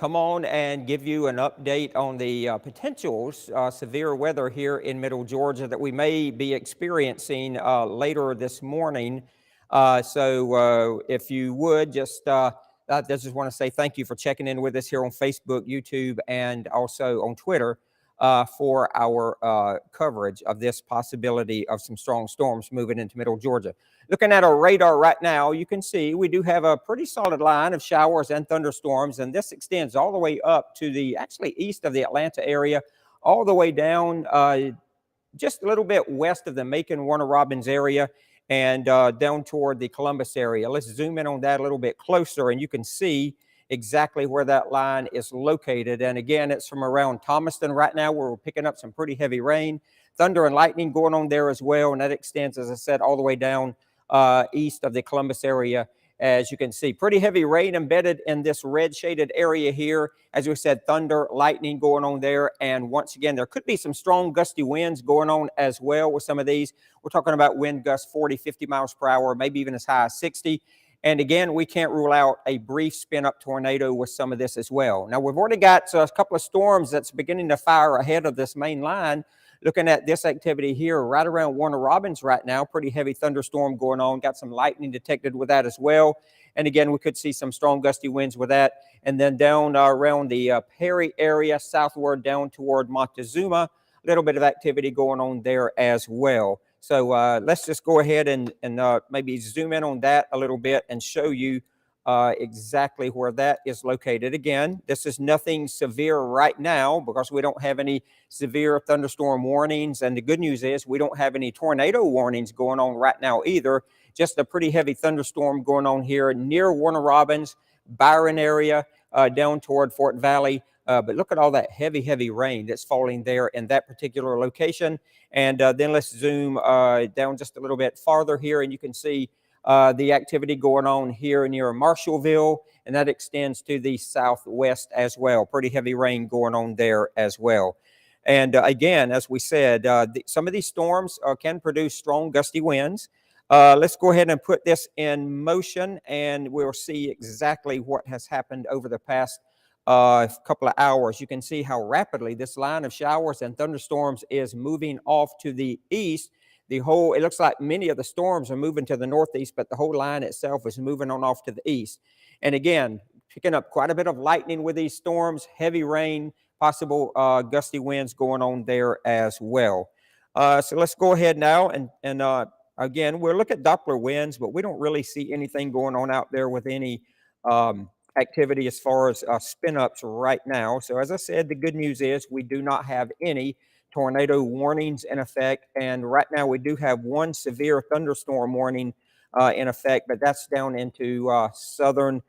come on and give you an update on the potential severe weather here in Middle Georgia that we may be experiencing later this morning. So if you would I just want to say thank you for checking in with us here on Facebook, YouTube, and also on Twitter for our coverage of this possibility of some strong storms moving into Middle Georgia. Looking at our radar right now, you can see we do have a pretty solid line of showers and thunderstorms, and this extends all the way up to the actually east of the Atlanta area, all the way down just a little bit west of the Macon, Warner Robins area, and down toward the Columbus area. Let's zoom in on that a little bit closer, and you can see exactly where that line is located. And again, it's from around Thomaston right now, where we're picking up some pretty heavy rain. Thunder and lightning going on there as well, and that extends, as I said, all the way down east of the Columbus area. As you can see, pretty heavy rain embedded in this red shaded area here. As we said, thunder, lightning going on there. And once again, there could be some strong gusty winds going on as well with some of these. We're talking about wind gusts 40, 50 miles per hour, maybe even as high as 60. And again, we can't rule out a brief spin-up tornado with some of this as well. Now, we've already got a couple of storms that's beginning to fire ahead of this main line. Looking at this activity here right around Warner Robins right now, pretty heavy thunderstorm going on. Got some lightning detected with that as well. And again, we could see some strong gusty winds with that. And then down around the Perry area, southward down toward Montezuma, a little bit of activity going on there as well. So let's just go ahead and maybe zoom in on that a little bit and show you exactly where that is located. Again, this is nothing severe right now because we don't have any severe thunderstorm warnings. And the good news is we don't have any tornado warnings going on right now either. Just a pretty heavy thunderstorm going on here near Warner Robins, Byron area, down toward Fort Valley. But look at all that heavy rain that's falling there in that particular location. And then let's zoom down just a little bit farther here, and you can see the activity going on here near Marshallville, and that extends to the southwest as well. Pretty heavy rain going on there as well. And again, as we said, some of these storms can produce strong gusty winds. Let's go ahead and put this in motion, and we'll see exactly what has happened over the past couple of hours. You can see how rapidly this line of showers and thunderstorms is moving off to the east. It looks like many of the storms are moving to the northeast, but the whole line itself is moving on off to the east. And again, picking up quite a bit of lightning with these storms, heavy rain, possible gusty winds going on there as well. So let's go ahead now and again, we'll look at Doppler winds, but we don't really see anything going on out there with any activity as far as spin-ups right now. So as I said, the good news is we do not have any tornado warnings in effect, and right now we do have one severe thunderstorm warning in effect, but that's down into southern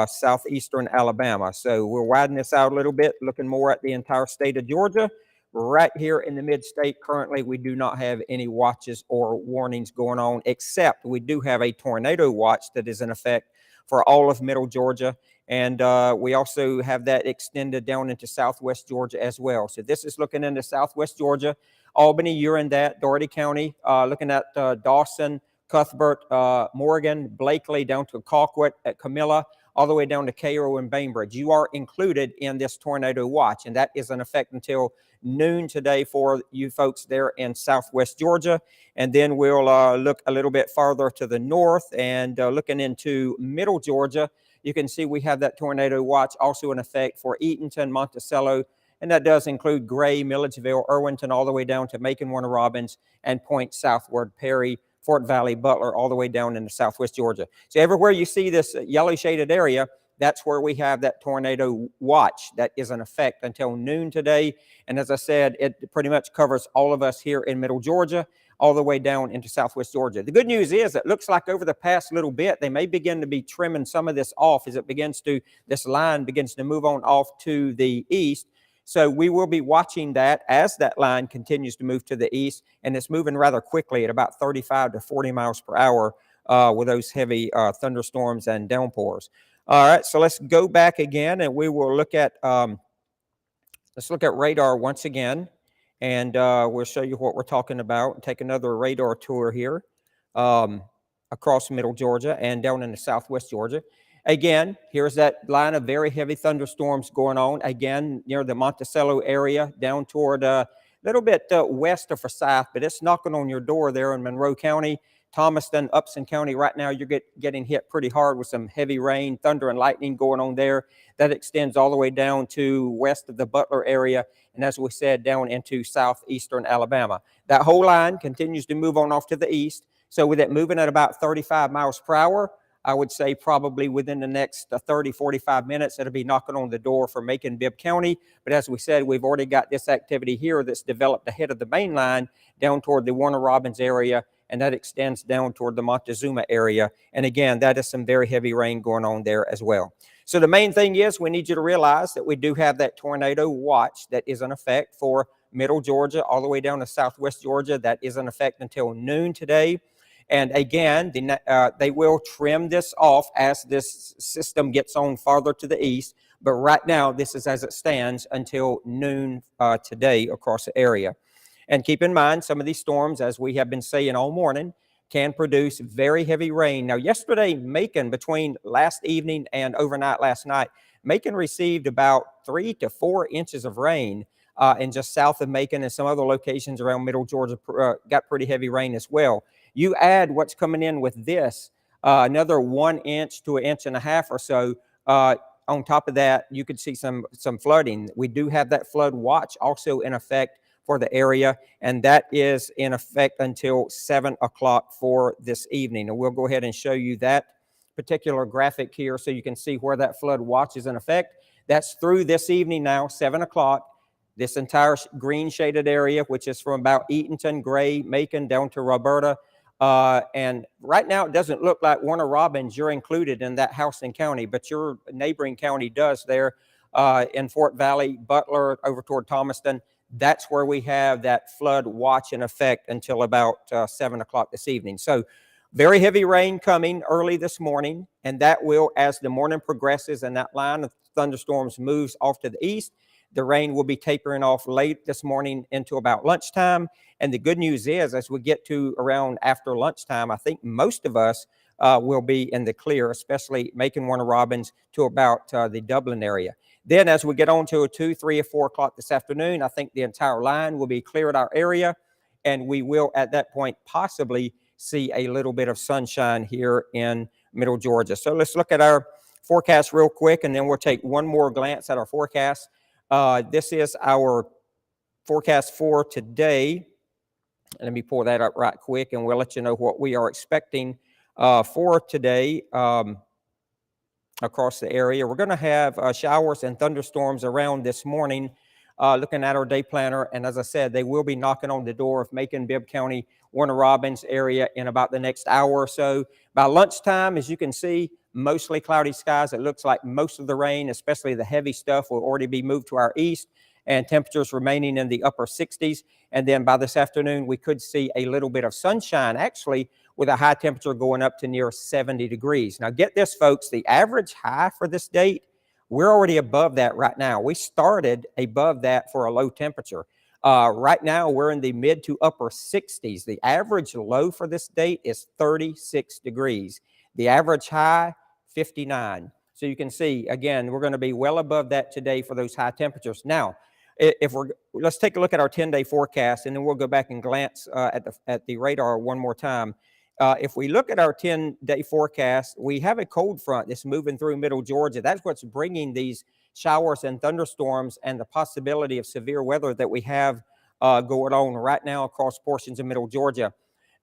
southeastern Alabama. So we're widening this out a little bit, looking more at the entire state of Georgia. Right here in the mid-state, currently we do not have any watches or warnings going on, except we do have a tornado watch that is in effect for all of Middle Georgia. And we also have that extended down into southwest Georgia as well. So this is looking into southwest Georgia, Albany, you're in that, Dougherty County, looking at Dawson, Cuthbert, Morgan, Blakely, down to Colquitt, at Camilla, all the way down to Cairo and Bainbridge. You are included in this tornado watch, and that is in effect until noon today for you folks there in southwest Georgia. And then we'll look a little bit farther to the north and looking into middle Georgia. You can see we have that tornado watch also in effect for Eatonton, Monticello, and that does include Gray, Milledgeville, Irwinton, all the way down to Macon, Warner Robins, and point southward, Perry, Fort Valley, Butler, all the way down into southwest Georgia. So everywhere you see this yellow shaded area, that's where we have that tornado watch that is in effect until noon today. And as I said, it pretty much covers all of us here in middle Georgia, all the way down into southwest Georgia. The good news is it looks like over the past little bit, they may begin to be trimming some of this off as this line begins to move on off to the east. So we will be watching that as that line continues to move to the east, and it's moving rather quickly at about 35 to 40 miles per hour with those heavy thunderstorms and downpours. All right, so let's go back again, and we will look at radar once again. And we'll show you what we're talking about. Take another radar tour here across middle Georgia and down into southwest Georgia. Again, here's that line of very heavy thunderstorms going on, again, near the Monticello area, down toward a little bit west of Forsyth, but it's knocking on your door there in Monroe County, Thomaston, Upson County. Right now, you're getting hit pretty hard with some heavy rain, thunder, and lightning going on there. That extends all the way down to west of the Butler area, and as we said, down into southeastern Alabama. That whole line continues to move on off to the east. So with it moving at about 35 miles per hour, I would say probably within the next 30, 45 minutes, it'll be knocking on the door for Macon-Bibb County. But as we said, we've already got this activity here that's developed ahead of the main line down toward the Warner Robins area, and that extends down toward the Montezuma area. And again, that is some very heavy rain going on there as well. So the main thing is we need you to realize that we do have that tornado watch that is in effect for middle Georgia all the way down to southwest Georgia. That is in effect until noon today. And again, they will trim this off as this system gets on farther to the east. But right now, this is as it stands until noon today across the area. And keep in mind, some of these storms, as we have been saying all morning, can produce very heavy rain. Now, yesterday, Macon, between last evening and overnight last night, Macon received about 3 to 4 inches of rain. And just south of Macon and some other locations around middle Georgia got pretty heavy rain as well. You add what's coming in with this, another 1 inch to 1.5 inches or so. On top of that, you could see some flooding. We do have that flood watch also in effect for the area, and that is in effect until 7 o'clock for this evening. And we'll go ahead and show you that particular graphic here so you can see where that flood watch is in effect. That's through this evening now, 7 o'clock. This entire green shaded area, which is from about Eatonton, Gray, Macon, down to Roberta. And right now, it doesn't look like Warner Robins, you're included in that Houston County, but your neighboring county does there in Fort Valley, Butler, over toward Thomaston. That's where we have that flood watch in effect until about 7 o'clock this evening. So very heavy rain coming early this morning, and that will, as the morning progresses and that line of thunderstorms moves off to the east, the rain will be tapering off late this morning into about lunchtime. And the good news is, as we get to around after lunchtime, I think most of us will be in the clear, especially Macon, Warner Robins to about the Dublin area. Then as we get on to 2, 3, or 4 o'clock this afternoon, I think the entire line will be clear at our area. And we will, at that point, possibly see a little bit of sunshine here in middle Georgia. So let's look at our forecast real quick, and then we'll take one more glance at our forecast. This is our forecast for today. Let me pull that up right quick, and we'll let you know what we are expecting for today across the area. We're going to have showers and thunderstorms around this morning, looking at our day planner. And as I said, they will be knocking on the door of Macon-Bibb County, Warner Robins area in about the next hour or so. By lunchtime, as you can see, mostly cloudy skies. It looks like most of the rain, especially the heavy stuff, will already be moved to our east, and temperatures remaining in the upper 60s. And then by this afternoon, we could see a little bit of sunshine, actually, with a high temperature going up to near 70 degrees. Now, get this, folks, the average high for this date, we're already above that right now. We started above that for a low temperature. Right now, we're in the mid to upper 60s. The average low for this date is 36 degrees. The average high, 59. So you can see, again, we're going to be well above that today for those high temperatures. Now, let's take a look at our 10-day forecast, and then we'll go back and glance at the radar one more time. If we look at our 10-day forecast, we have a cold front that's moving through middle Georgia. That's what's bringing these showers and thunderstorms and the possibility of severe weather that we have going on right now across portions of middle Georgia.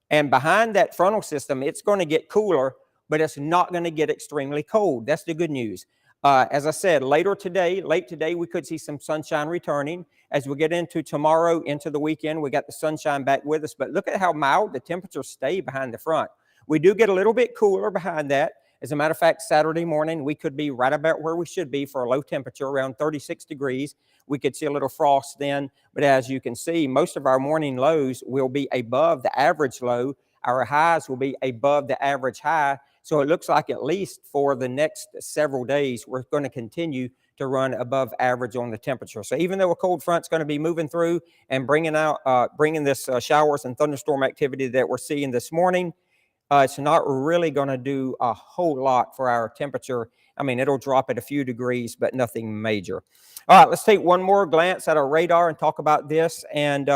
And behind that frontal system, it's going to get cooler, but it's not going to get extremely cold. That's the good news. As I said, late today, we could see some sunshine returning. As we get into tomorrow, into the weekend, we got the sunshine back with us. But look at how mild the temperatures stay behind the front. We do get a little bit cooler behind that. As a matter of fact, Saturday morning, we could be right about where we should be for a low temperature, around 36 degrees. We could see a little frost then. But as you can see, most of our morning lows will be above the average low. Our highs will be above the average high. So it looks like at least for the next several days, we're going to continue to run above average on the temperature. So even though a cold front's going to be moving through and bringing this showers and thunderstorm activity that we're seeing this morning, it's not really going to do a whole lot for our temperature. I mean, it'll drop it a few degrees, but nothing major. All right, let's take one more glance at our radar and talk about this, and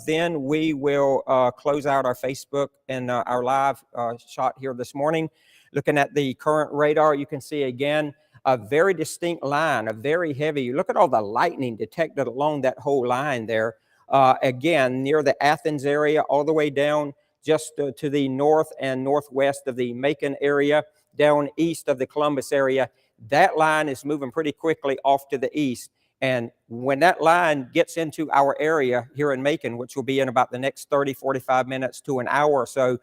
then we will close out our Facebook and our live shot here this morning. Looking at the current radar, you can see again a very distinct line, a very heavy. Look at all the lightning detected along that whole line there. Again, near the Athens area, all the way down just to the north and northwest of the Macon area, down east of the Columbus area. That line is moving pretty quickly off to the east. And when that line gets into our area here in Macon, which will be in about the next 30, 45 minutes to an hour or so,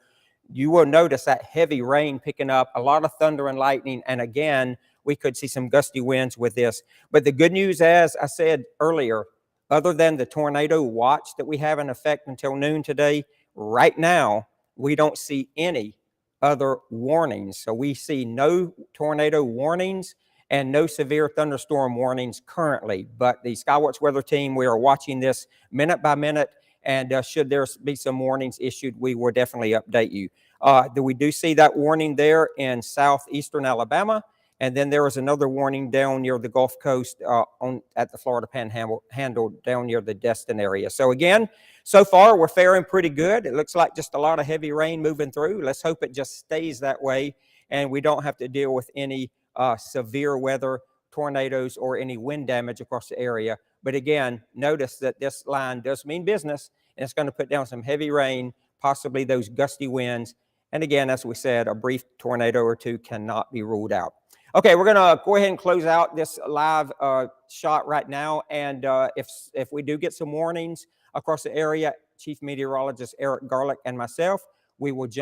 you will notice that heavy rain picking up, a lot of thunder and lightning. And again, we could see some gusty winds with this. But the good news, as I said earlier, other than the tornado watch that we have in effect until noon today, right now, we don't see any other warnings. So we see no tornado warnings and no severe thunderstorm warnings currently. But the SKYWATCH weather team, we are watching this minute by minute. And should there be some warnings issued, we will definitely update you. We do see that warning there in southeastern Alabama. And then there was another warning down near the Gulf Coast at the Florida Panhandle down near the Destin area. So again, so far we're faring pretty good. It looks like just a lot of heavy rain moving through. Let's hope it just stays that way and we don't have to deal with any severe weather, tornadoes, or any wind damage across the area. But again, notice that this line does mean business, and it's going to put down some heavy rain, possibly those gusty winds. And again, as we said, a brief tornado or two cannot be ruled out. Okay, we're going to go ahead and close out this live shot right now. And if we do get some warnings across the area, Chief Meteorologist Eric Garlick and myself, we will jump